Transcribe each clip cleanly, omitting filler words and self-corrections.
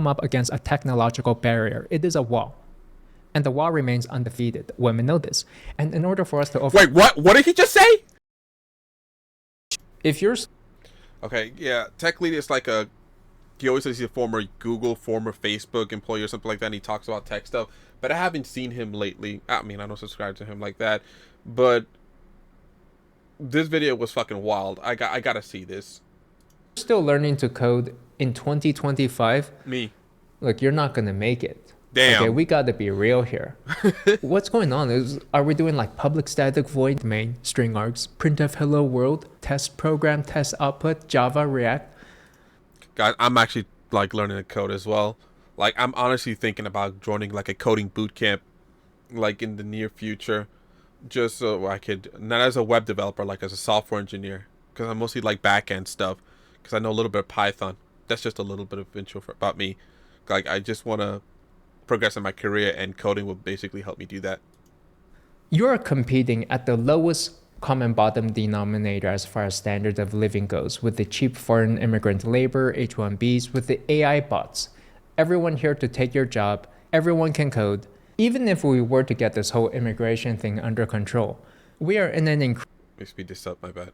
up against a technological barrier. It is a wall. And the wall remains undefeated. Women know this. And in order for us to Wait, what? What did he just say? if you're Okay, yeah, TechLead is like a. He always says he's a former Google, former Facebook employee or something like that, and he talks about tech stuff. But I haven't seen him lately. I mean, I don't subscribe to him like that. But this video was fucking wild. I gotta see this. still learning to code in 2025, Me. look, you're not gonna make it. Damn. Okay, we gotta be real here. What's going on is, are we doing like public static void main, string args, printf hello world, test program, test output, Java, React? Guys, I'm actually like learning to code as well. Like, I'm honestly thinking about joining like a coding boot camp, like in the near future, just so I could, not as a web developer, like as a software engineer, because I mostly like back end stuff, because I know a little bit of Python. That's just a little bit of intro about me. Like, I just want to progress in my career, and coding will basically help me do that. You're competing at the lowest common bottom denominator as far as standard of living goes, with the cheap foreign immigrant labor, H-1Bs, with the AI bots. Everyone here to take your job, everyone can code. Even if we were to get this whole immigration thing under control, we are in an Let me speed this up, my bad.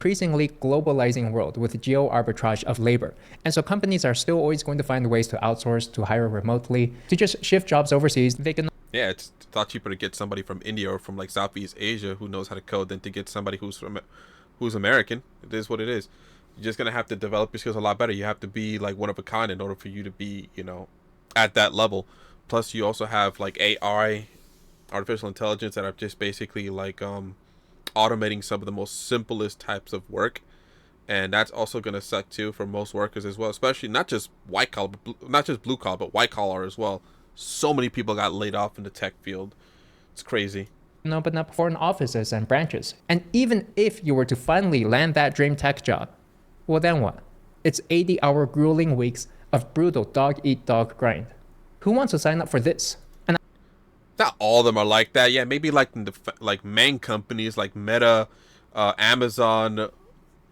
increasingly globalizing world with geo arbitrage of labor. And so companies are still always going to find ways to outsource, to hire remotely, to just shift jobs overseas. They can Yeah, it's a lot cheaper to get somebody from India or from like Southeast Asia who knows how to code than to get somebody who's American. It is what it is. You're just gonna have to develop your skills a lot better. You have to be like one of a kind in order for you to be, you know, at that level. Plus, you also have like AI, artificial intelligence, that are just basically like automating some of the most simplest types of work, and that's also gonna suck too for most workers as well. Especially not just white collar, not just blue collar, but white collar as well. So many people got laid off in the tech field. It's crazy. open up foreign offices and branches. And even if you were to finally land that dream tech job, well then what? It's 80-hour grueling weeks of brutal dog-eat-dog grind. Who wants to sign up for this? And Not all of them are like that. Yeah, maybe like in the like main companies like Meta, Amazon,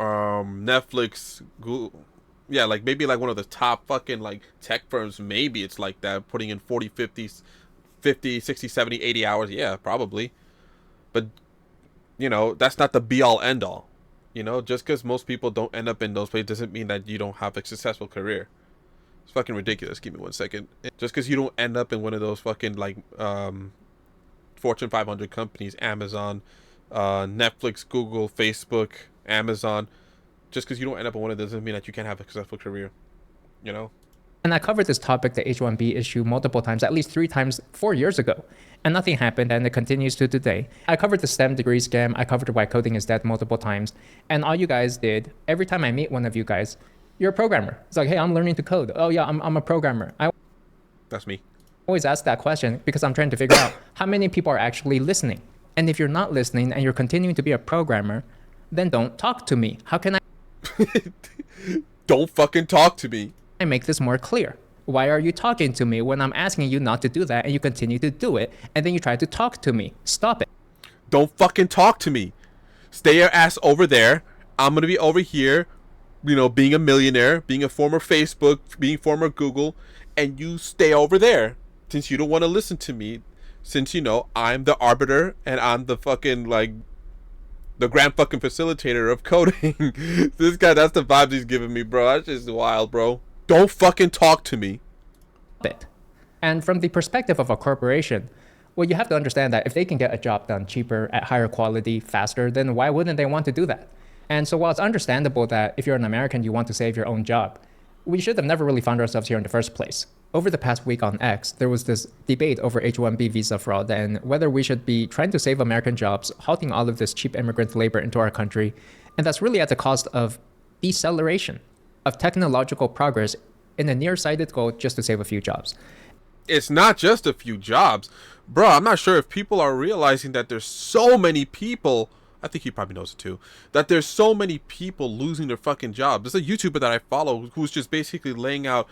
Netflix, Google. Yeah, like maybe like one of the top fucking like tech firms, maybe it's like that, putting in 40, 50, 50, 60, 70, 80 hours. Yeah, probably. But, you know, that's not the be all end all. You know, just because most people don't end up in those places doesn't mean that you don't have a successful career. It's fucking ridiculous. Give me 1 second. Just because you don't end up in one of those fucking like Fortune 500 companies, Amazon, Netflix, Google, Facebook, Amazon, just because you don't end up in one of those doesn't mean that you can't have a successful career. You know? I covered this topic, the H-1B issue, multiple times, at least 3 times 4 years ago. And nothing happened, and it continues to today. I covered the STEM degree scam. I covered why coding is dead multiple times. And all you guys did, every time I meet one of you guys, you're a programmer. It's like, hey, I'm learning to code. Oh yeah, I'm a programmer. I That's me. always ask that question because I'm trying to figure out how many people are actually listening. And if you're not listening and you're continuing to be a programmer, then don't talk to me. How can Don't fucking talk to me. I make this more clear? Why are you talking to me when I'm asking you not to do that and you continue to do it, and then you try to talk to me? Stop it. Don't fucking talk to me. Stay your ass over there. I'm gonna be over here, you know, being a millionaire, being a former Facebook, being former Google, and you stay over there. Since you don't want to listen to me, since you know I'm the arbiter and I'm the fucking like the grand fucking facilitator of coding. This guy, that's the vibes he's giving me, bro. That's just wild, bro. Don't fucking talk to me. It. And from the perspective of a corporation, well, you have to understand that if they can get a job done cheaper, at higher quality, faster, then why wouldn't they want to do that? And so while it's understandable that if you're an American, you want to save your own job, we should have never really found ourselves here in the first place. Over the past week on X, there was this debate over H-1B visa fraud and whether we should be trying to save American jobs, halting all of this cheap immigrant labor into our country. And that's really at the cost of deceleration of technological progress in a nearsighted goal just to save a few jobs. It's not just a few jobs. Bro, I'm not sure if people are realizing that there's so many people, I think he probably knows it too, that there's so many people losing their fucking jobs. There's a YouTuber that I follow who's just basically laying out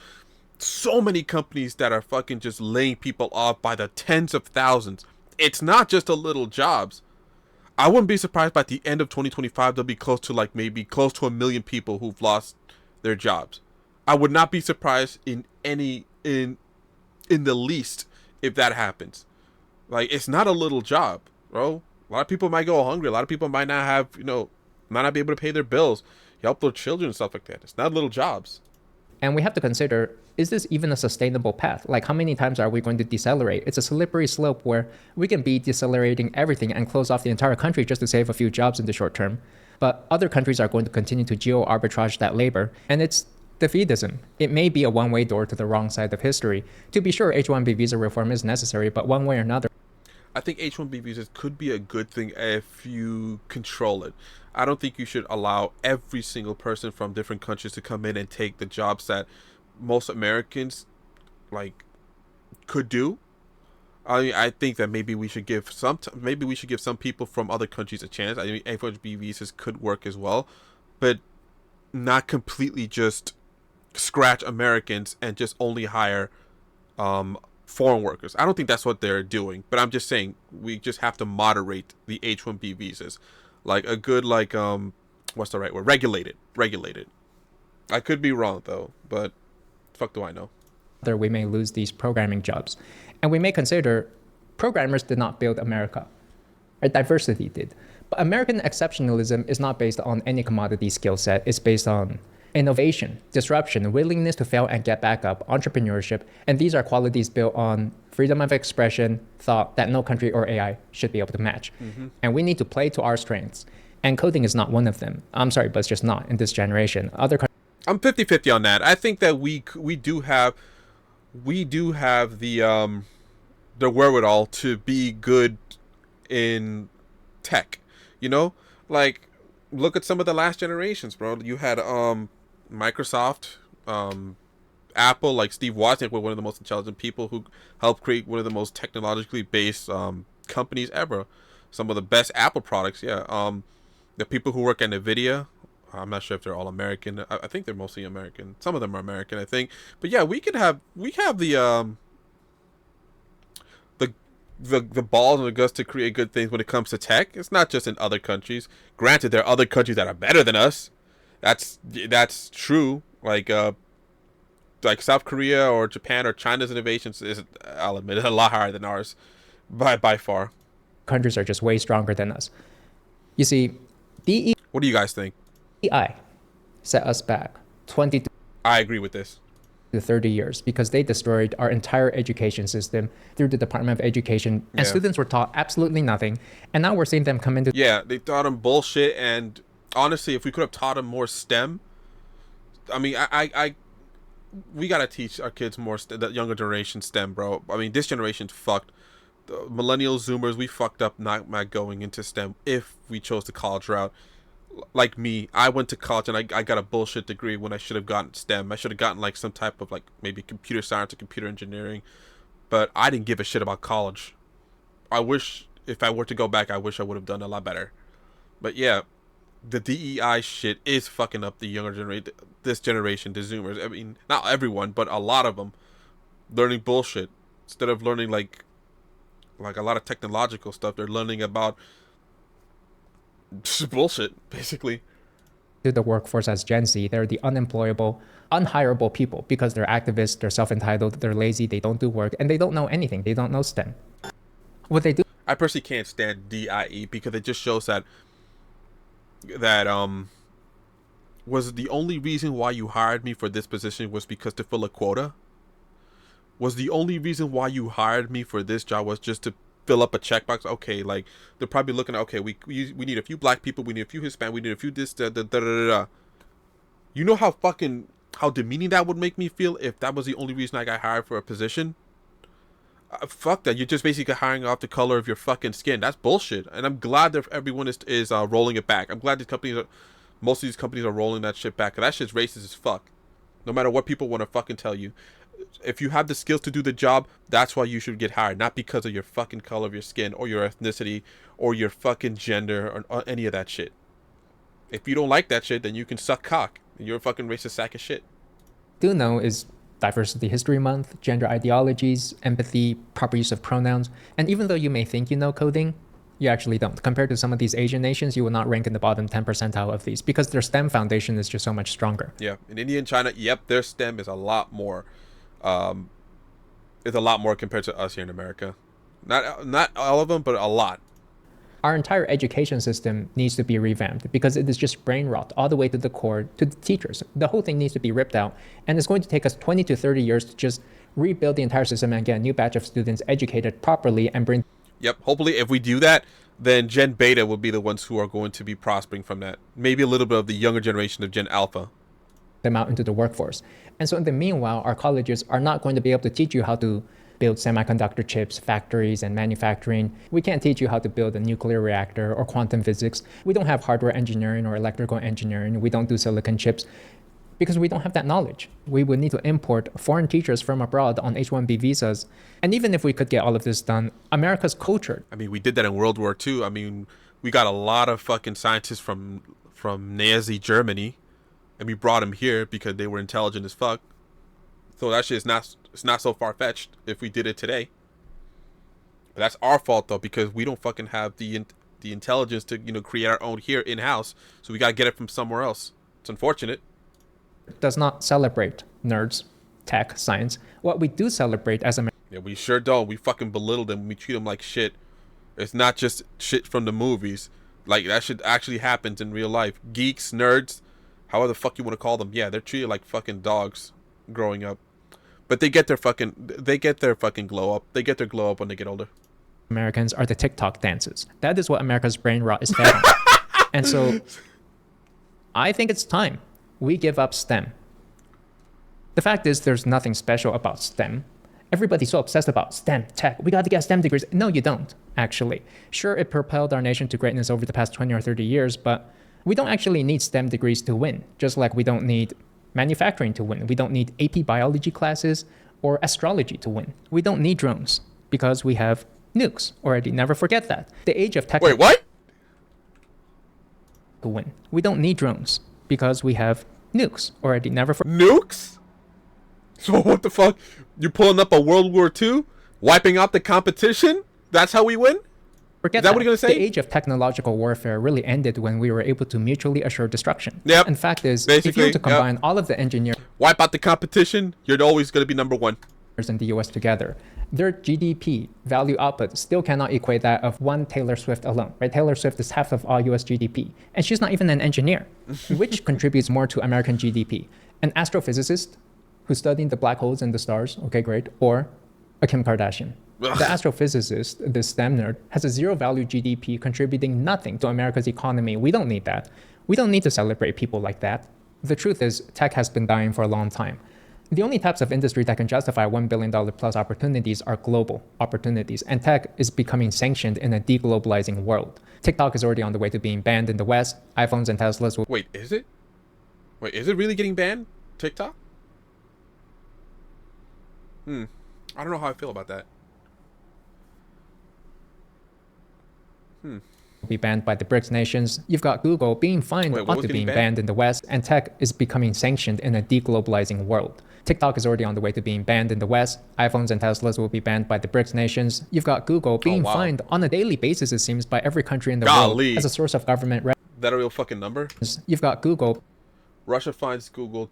so many companies that are fucking just laying people off by the tens of thousands. It's not just a little jobs. I wouldn't be surprised by the end of 2025 there'll be close to like maybe close to 1 million people who've lost their jobs. I would not be surprised in the least if that happens. Like, it's not a little job, bro. A lot of people might go hungry. A lot of people might not have, might not be able to pay their bills, help their children and stuff like that. It's not little jobs. And we have to consider, is this even a sustainable path? Like, how many times are we going to decelerate? It's a slippery slope where we can be decelerating everything and close off the entire country just to save a few jobs in the short term. But other countries are going to continue to geo-arbitrage that labor, and it's defeatism. It may be a one-way door to the wrong side of history. To be sure, H-1B visa reform is necessary, but one way or another. I think H-1B visas could be a good thing if you control it. I don't think you should allow every single person from different countries to come in and take the jobs that most Americans could do. I mean, I think that maybe we should give some people from other countries a chance. I mean, H-1B visas could work as well, but not completely just scratch Americans and just only hire foreign workers. I don't think that's what they're doing, but I'm just saying we just have to moderate the H-1B visas. Like a good what's the right word? Regulated. I could be wrong though, but fuck do I know. We may lose these programming jobs. And we may consider programmers did not build America. Right? Diversity did. But American exceptionalism is not based on any commodity skill set. It's based on innovation, disruption, willingness to fail and get back up, entrepreneurship. And these are qualities built on freedom of expression, thought that no country or AI should be able to match. Mm-hmm. And we need to play to our strengths. And coding is not one of them. I'm sorry, but it's just not in this generation. I'm 50-50 on that. I think that we do have the wherewithal to be good in tech. Like, look at some of the last generations, bro. You had Microsoft, Apple, like Steve Wozniak was one of the most intelligent people who helped create one of the most technologically based companies ever. Some of the best Apple products, yeah. The people who work at NVIDIA, I'm not sure if they're all American. I think they're mostly American. Some of them are American, I think. But yeah, we have the balls and the guts to create good things when it comes to tech. It's not just in other countries. Granted, there are other countries that are better than us. That's true. Like South Korea or Japan or China's innovations is, I'll admit, a lot higher than ours by far. Countries are just way stronger than us. You see, what do you guys think? DEI set us back 20 I agree with this. to 30 years because they destroyed our entire education system through the Department of Education, and students were taught absolutely nothing. And now we're seeing them come into... Yeah, they taught them bullshit, and honestly, if we could have taught them more STEM, I mean, we gotta teach our kids more, the younger generation STEM, bro. I mean, this generation's fucked. The millennials, Zoomers, we fucked up not going into STEM if we chose the college route. Like me, I went to college and I got a bullshit degree when I should have gotten STEM. I should have gotten some type of maybe computer science or computer engineering, but I didn't give a shit about college. I wish if I were to go back, I wish I would have done a lot better. But yeah, the DEI shit is fucking up the younger generation, this generation, the Zoomers. I mean, not everyone, but a lot of them learning bullshit instead of learning like a lot of technological stuff. They're learning about just bullshit, basically. The workforce as Gen Z, they're the unemployable, unhireable people because they're activists, they're self-entitled, they're lazy, they don't do work, and they don't know anything. They don't know STEM. What they do... I personally can't stand DIE because it just shows that was the only reason why you hired me for this position was because to fill a quota? Was the only reason why you hired me for this job was just to fill up a checkbox? Okay, they're probably looking at, okay, we need a few black people, we need a few Hispanic, we need a few this, You know how demeaning that would make me feel if that was the only reason I got hired for a position? Fuck that. You're just basically hiring off the color of your fucking skin. That's bullshit. And I'm glad that everyone is rolling it back. I'm glad most of these companies are rolling that shit back. 'Cause that shit's racist as fuck. No matter what people want to fucking tell you. If you have the skills to do the job, that's why you should get hired. Not because of your fucking color of your skin or your ethnicity or your fucking gender or any of that shit. If you don't like that shit, then you can suck cock. You're a fucking racist sack of shit. Do know is Diversity History Month, gender ideologies, empathy, proper use of pronouns. And even though you may think you know coding, You actually don't. Compared to some of these Asian nations, you will not rank in the bottom 10 percentile of these because their STEM foundation is just so much stronger. Yeah, in India and China, yep, their STEM is a lot more. Um, it's a lot more compared to us here in America. Not all of them, but a lot. Our entire education system needs to be revamped because it is just brain rot all the way to the core, to the teachers. The whole thing needs to be ripped out, and it's going to take us 20 to 30 years to just rebuild the entire system and get a new batch of students educated properly and bring Yep, hopefully if we do that, then Gen Beta will be the ones who are going to be prospering from that. Maybe a little bit of the younger generation of Gen Alpha. them out into the workforce. And so in the meanwhile, our colleges are not going to be able to teach you how to build semiconductor chips, factories, and manufacturing. We can't teach you how to build a nuclear reactor or quantum physics. We don't have hardware engineering or electrical engineering. We don't do silicon chips because we don't have that knowledge. We would need to import foreign teachers from abroad on H-1B visas. And even if we could get all of this done, America's culture. I mean, we did that in World War II. I mean, we got a lot of fucking scientists from Nazi Germany, and we brought them here because they were intelligent as fuck. So that shit is not so far-fetched if we did it today. But that's our fault though, because we don't fucking have the intelligence to create our own here in-house. So we gotta get it from somewhere else. It's unfortunate. Does not celebrate nerds, tech, science. What we do celebrate as Americans. Yeah, we sure don't. We fucking belittle them. We treat them like shit. It's not just shit from the movies. Like, that shit actually happens in real life. Geeks, nerds, however the fuck you want to call them. Yeah, they're treated like fucking dogs growing up. But they get their fucking glow up. They get their glow up when they get older. Americans are the TikTok dances. That is what America's brain rot is fed on. And so I think it's time we give up STEM. The fact is, there's nothing special about STEM. Everybody's so obsessed about STEM, tech. We got to get STEM degrees. No, you don't, actually. Sure, it propelled our nation to greatness over the past 20 or 30 years, but we don't actually need STEM degrees to win, just like we don't need manufacturing to win. We don't need AP biology classes or astrology to win. We don't need drones because we have nukes already. Never forget that. The age of tech. Wait, what? To win. We don't need drones because we have nukes already. Never forget. Nukes? So what the fuck? You pulling up a World War II? Wiping out the competition? That's how we win? Forget Is that what you're gonna say? The age of technological warfare really ended when we were able to mutually assure destruction. Yep. In fact, if Basically, you were to combine all of the engineers Wipe out the competition, you're always gonna be number one. in the US together, their GDP value output still cannot equate that of one Taylor Swift alone, right? Taylor Swift is half of all US GDP, and she's not even an engineer, which contributes more to American GDP. An astrophysicist who's studying the black holes and the stars, okay, great, or a Kim Kardashian. Ugh. The astrophysicist, this STEM nerd, has a zero value GDP contributing nothing to America's economy. We don't need that. We don't need to celebrate people like that. The truth is, tech has been dying for a long time. The only types of industry that can justify $1 billion plus opportunities are global opportunities, and tech is becoming sanctioned in a deglobalizing world. TikTok is already on the way to being banned in the West. iPhones and Teslas will. Wait, is it? Wait, is it really getting banned? TikTok? I don't know how I feel about that. Be banned by the BRICS nations. You've got Google being fined Wait, what was onto getting being banned in the West, and tech is becoming sanctioned in a deglobalizing world. TikTok is already on the way to being banned in the West. iPhones and Teslas will be banned by the BRICS nations. You've got Google being fined on a daily basis, it seems, by every country in the world as a source of government revenue. That a real fucking number? You've got Google. Russia fines Google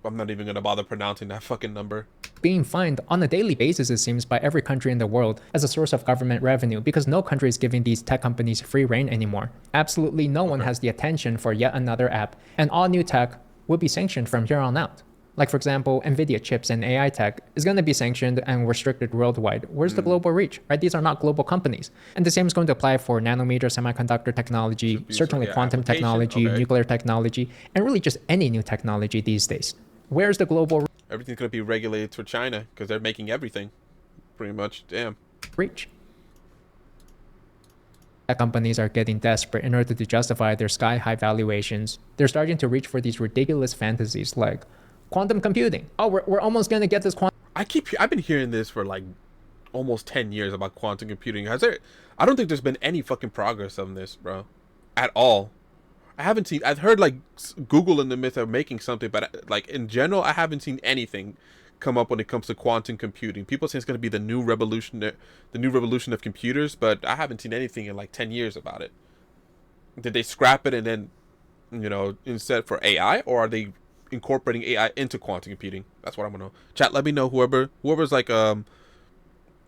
I'm not even gonna bother pronouncing that fucking number. Being fined on a daily basis, it seems, by every country in the world as a source of government revenue because no country is giving these tech companies free reign anymore. Absolutely no one has the attention for yet another app, and all new tech will be sanctioned from here on out. Like, for example, NVIDIA chips and AI tech is going to be sanctioned and restricted worldwide. Where's the global reach, right? These are not global companies. And the same is going to apply for nanometer semiconductor technology, certainly quantum technology, nuclear technology, and really just any new technology these days. Where's the global Everything's gonna be regulated for China because they're making everything, pretty much. Damn. reach? Tech companies are getting desperate in order to justify their sky-high valuations. They're starting to reach for these ridiculous fantasies like quantum computing. Oh, we're almost going to get this quantum. I've been hearing this for like almost 10 years about quantum computing. I don't think there's been any fucking progress on this, bro, at all. I've heard like Google in the myth of making something, but like in general, I haven't seen anything come up when it comes to quantum computing. People say it's going to be the new revolution of computers, but I haven't seen anything in like 10 years about it. Did they scrap it and then, instead for AI, or are they incorporating AI into quantum computing? That's what I want to know. Chat, let me know. Whoever's like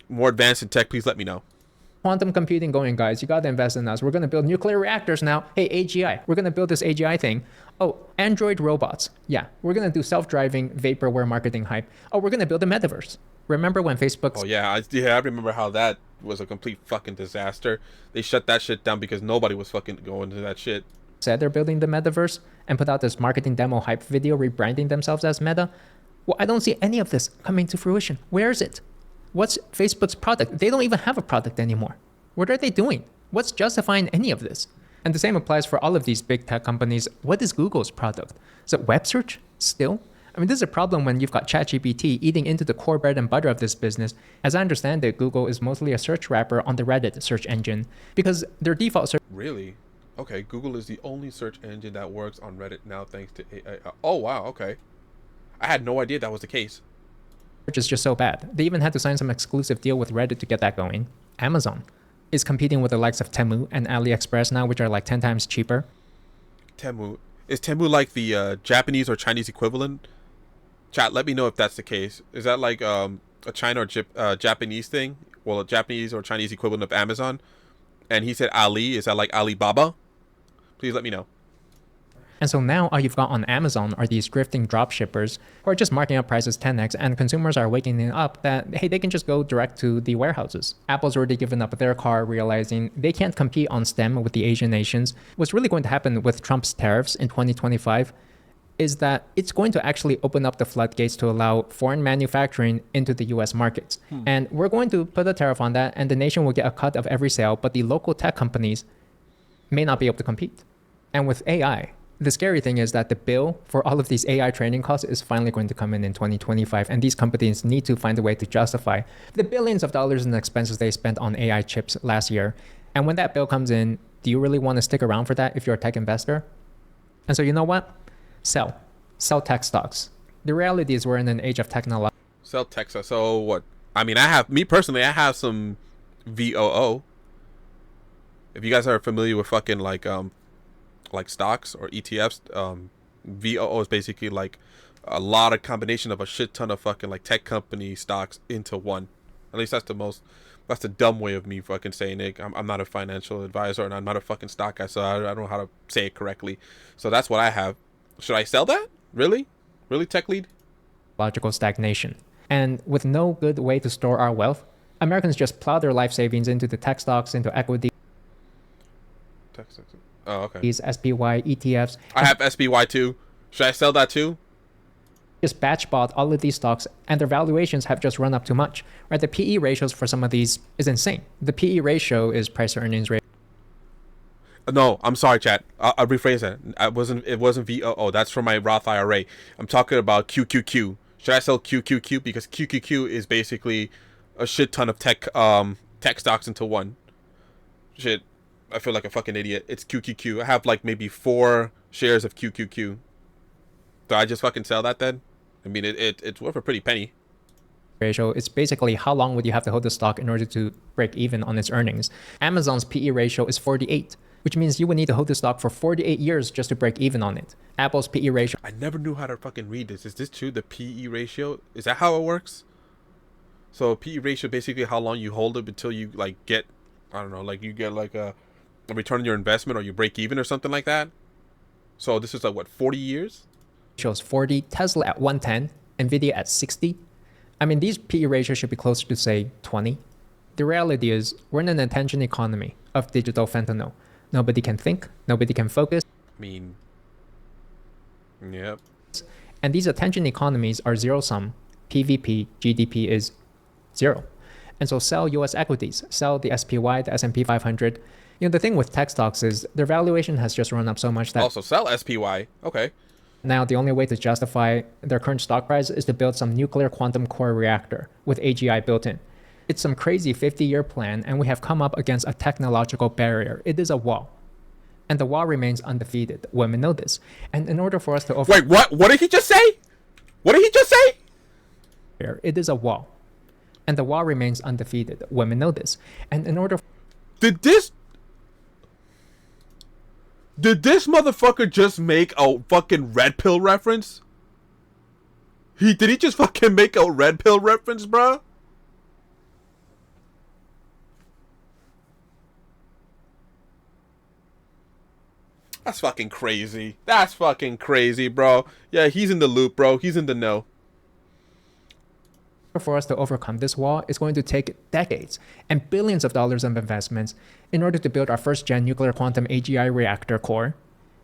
more advanced in tech, please let me know. Quantum computing going, guys. You got to invest in us. We're going to build nuclear reactors now. Hey, AGI. We're going to build this AGI thing. Oh, Android robots. Yeah, we're going to do self-driving vaporware marketing hype. Oh, we're going to build a metaverse. Remember when Facebook... Oh, yeah. I remember how that was a complete fucking disaster. They shut that shit down because nobody was fucking going to that shit. Said they're building the metaverse and put out this marketing demo hype video rebranding themselves as Meta. Well, I don't see any of this coming to fruition. Where is it? What's Facebook's product? They don't even have a product anymore. What are they doing? What's justifying any of this? And the same applies for all of these big tech companies. What is Google's product? Is it web search still? I mean, this is a problem when you've got ChatGPT eating into the core bread and butter of this business. As I understand it, Google is mostly a search wrapper on the Reddit search engine because their default search... Really? Okay, Google is the only search engine that works on Reddit now thanks to AI. Oh, wow, okay. I had no idea that was the case. Which is just so bad. They even had to sign some exclusive deal with Reddit to get that going. Amazon is competing with the likes of Temu and AliExpress now, which are like 10 times cheaper. Temu. Is Temu like the Japanese or Chinese equivalent? Chat, let me know if that's the case. Is that like a China or Japanese thing? Well, a Japanese or Chinese equivalent of Amazon? And he said Ali. Is that like Alibaba? Please let me know. And so now all you've got on Amazon are these grifting dropshippers who are just marking up prices 10x, and consumers are waking up that, hey, they can just go direct to the warehouses. Apple's already given up their car, realizing they can't compete on STEM with the Asian nations. What's really going to happen with Trump's tariffs in 2025 is that it's going to actually open up the floodgates to allow foreign manufacturing into the US markets. And we're going to put a tariff on that, and the nation will get a cut of every sale, but the local tech companies may not be able to compete. And with AI, the scary thing is that the bill for all of these AI training costs is finally going to come in 2025, and these companies need to find a way to justify the billions of dollars in expenses they spent on AI chips last year. And when that bill comes in, do you really want to stick around for that if you're a tech investor? And so you know what? Sell tech stocks. The reality is we're in an age of technology. Sell tech stocks. So what? I mean, I have some VOO. If you guys are familiar with fucking like stocks or ETFs, VOO is basically like a lot of combination of a shit ton of fucking like tech company stocks into one. At least that's the dumb way of me fucking saying it. I'm not a financial advisor and I'm not a fucking stock guy, so I don't know how to say it correctly. So that's what I have. Should I sell that? Really, TechLead? Logical stagnation. And with no good way to store our wealth, Americans just plow their life savings into the tech stocks, into equity. Tech stocks. Oh, okay. These SPY, ETFs. I have SPY too. Should I sell that too? Just batch bought all of these stocks, and their valuations have just run up too much. Right? The PE ratios for some of these is insane. The PE ratio is price to earnings ratio. No, I'm sorry, chat. I'll rephrase that. It wasn't VOO. That's from my Roth IRA. I'm talking about QQQ. Should I sell QQQ? Because QQQ is basically a shit ton of tech stocks into one. Shit. I feel like a fucking idiot. It's QQQ. I have like maybe 4 shares of QQQ. Do I just fucking sell that then? I mean, it's worth a pretty penny. Ratio, it's basically how long would you have to hold the stock in order to break even on its earnings. Amazon's PE ratio is 48, which means you would need to hold the stock for 48 years just to break even on it. Apple's PE ratio... I never knew how to fucking read this. Is this true? The PE ratio? Is that how it works? So PE ratio, basically how long you hold it until you like get, I don't know, like you get like a return on your investment or you break even or something like that. So this is like what, 40 years? Shows 40, Tesla at 110, Nvidia at 60. I mean, these PE ratios should be closer to say 20. The reality is we're in an attention economy of digital fentanyl. Nobody can think, nobody can focus. I mean, yep. And these attention economies are zero sum. PVP, GDP is 0. And so sell US equities, sell the SPY, the S&P 500. You know, the thing with tech stocks is their valuation has just run up so much that... Also sell SPY. Okay. Now, the only way to justify their current stock price is to build some nuclear quantum core reactor with AGI built in. It's some crazy 50-year plan, and we have come up against a technological barrier. It is a wall. And the wall remains undefeated. Women know this. And in order for us to... Wait, what? What did he just say? What did he just say? It is a wall. And the wall remains undefeated. Women know this. And in order Did this motherfucker just make a fucking red pill reference? Did he just fucking make a red pill reference, bruh? That's fucking crazy. That's fucking crazy, bro. Yeah, he's in the loop, bro. He's in the know. for us to overcome this wall, it's going to take decades and billions of dollars of investments in order to build our first gen nuclear quantum AGI reactor core.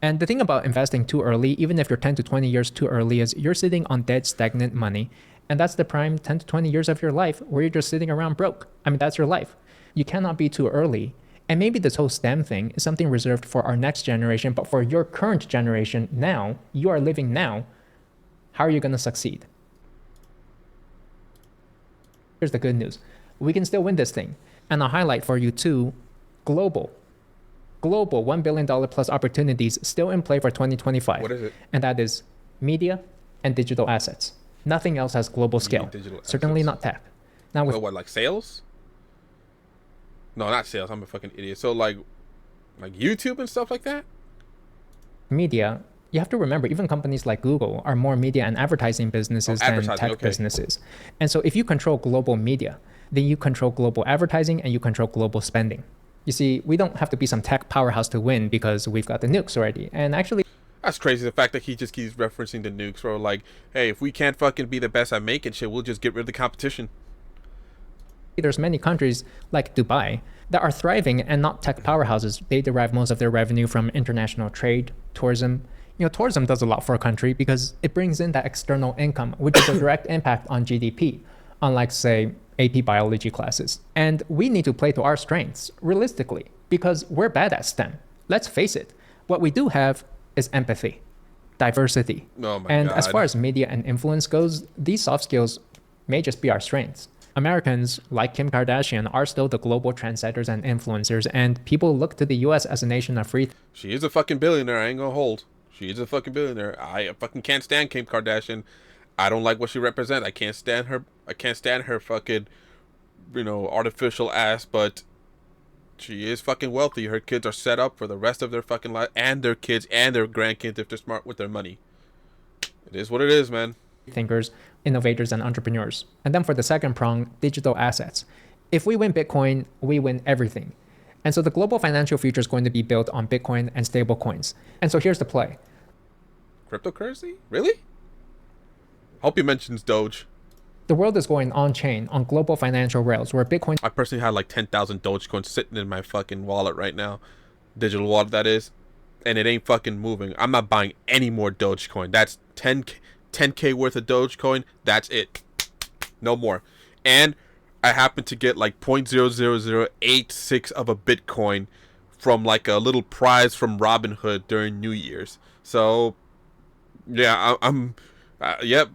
And the thing about investing too early, even if you're 10 to 20 years too early, is you're sitting on dead, stagnant money. And that's the prime 10 to 20 years of your life where you're just sitting around broke. I mean, that's your life. You cannot be too early. And maybe this whole STEM thing is something reserved for our next generation, but for your current generation now, you are living now, how are you going to succeed? Here's the good news. We can still win this thing. And I'll highlight for you too, global $1 billion plus opportunities still in play for 2025. What is it? And that is media and digital assets. Nothing else has global scale. Certainly not tech. Now with what, like sales? No, not sales. I'm a fucking idiot. So like YouTube and stuff like that? media, you have to remember, even companies like Google are more media and advertising businesses than tech businesses. And so if you control global media, then you control global advertising and you control global spending. You see, we don't have to be some tech powerhouse to win because we've got the nukes already. And actually, that's crazy. The fact that he just keeps referencing the nukes, bro. Like, hey, if we can't fucking be the best at making shit, we'll just get rid of the competition. there's many countries like Dubai that are thriving and not tech powerhouses. They derive most of their revenue from international trade, tourism. You know, tourism does a lot for a country because it brings in that external income, which is a direct impact on GDP, unlike, say, AP biology classes. And we need to play to our strengths, realistically, because we're bad at STEM. Let's face it. What we do have is empathy, diversity. Oh my and God. As far as media and influence goes, these soft skills may just be our strengths. Americans, like Kim Kardashian, are still the global trendsetters and influencers, and people look to the US as a nation of free. She is a fucking billionaire. I ain't gonna hold. She is a fucking billionaire. I fucking can't stand Kim Kardashian. I don't like what she represents. I can't stand her. I can't stand her fucking, artificial ass. But she is fucking wealthy. Her kids are set up for the rest of their fucking life, and their kids and their grandkids if they're smart with their money. It is what it is, man. Thinkers, innovators, and entrepreneurs. And then for the second prong, digital assets. If we win Bitcoin, we win everything. And so the global financial future is going to be built on Bitcoin and stable coins. And so here's the play. Cryptocurrency? Really? Hope he mentions Doge. The world is going on-chain on global financial rails where Bitcoin I personally have like 10,000 Dogecoins sitting in my fucking wallet right now. Digital wallet, that is. And it ain't fucking moving. I'm not buying any more Dogecoin. That's 10K worth of Dogecoin. That's it. No more. And I happen to get like 0.00086 of a Bitcoin from like a little prize from Robinhood during New Year's. So, yeah, yep.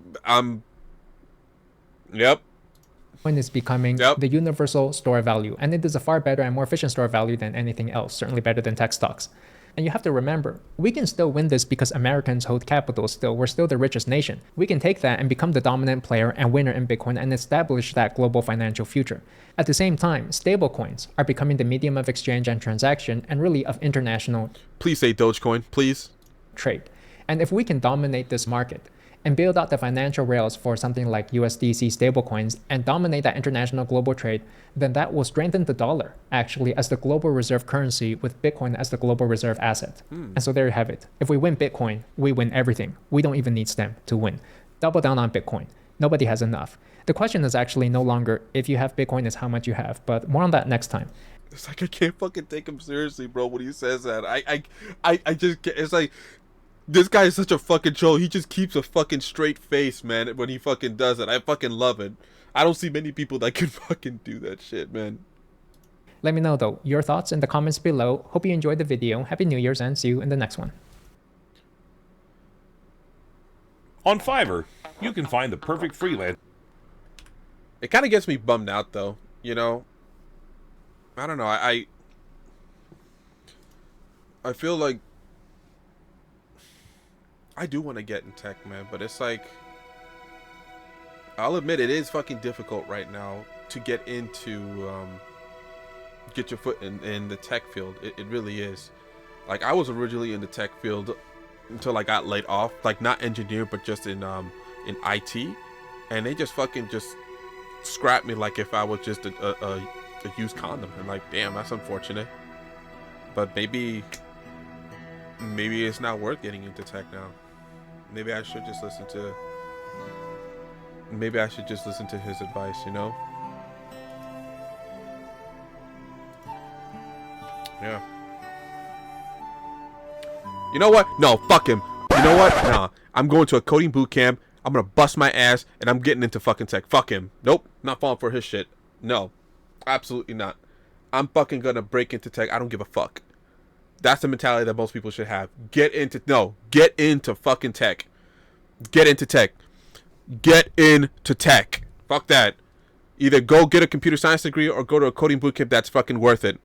is becoming the universal store value. And it is a far better and more efficient store value than anything else, certainly better than tech stocks. And you have to remember, we can still win this because Americans hold capital still. We're still the richest nation. We can take that and become the dominant player and winner in Bitcoin and establish that global financial future. At the same time, stablecoins are becoming the medium of exchange and transaction and really of international Please say Dogecoin, please. trade. And if we can dominate this market and build out the financial rails for something like USDC stablecoins and dominate that international global trade, then that will strengthen the dollar actually as the global reserve currency with Bitcoin as the global reserve asset. And so there you have it. If we win Bitcoin, we win everything. We don't even need STEM to win. Double down on Bitcoin. Nobody has enough. The question is actually no longer if you have Bitcoin is how much you have, but more on that next time. It's like I can't fucking take him seriously, bro, when he says that. I just get, it's like, this guy is such a fucking troll. He just keeps a fucking straight face, man, when he fucking does it. I fucking love it. I don't see many people that can fucking do that shit, man. Let me know though, your thoughts in the comments below. Hope you enjoyed the video. Happy New Year's and see you in the next one. On Fiverr, you can find the perfect freelance. It kind of gets me bummed out, though. I don't know. I feel like I do want to get in tech, man, but it's like I'll admit it is fucking difficult right now to get into, get your foot in the tech field. It really is. Like, I was originally in the tech field until I got laid off. Like, not engineer, but just in IT. And they just fucking just scrapped me like if I was just a used condom. And like, damn, that's unfortunate. But maybe it's not worth getting into tech now. Maybe I should just listen to his advice, you know? Yeah. You know what? No, fuck him. You know what? Nah. I'm going to a coding boot camp. I'm gonna bust my ass and I'm getting into fucking tech. Fuck him. Nope. Not falling for his shit. No. Absolutely not. I'm fucking gonna break into tech. I don't give a fuck. That's the mentality that most people should have. Get into fucking tech. Get into tech. Get into tech. Fuck that. Either go get a computer science degree or go to a coding bootcamp that's fucking worth it.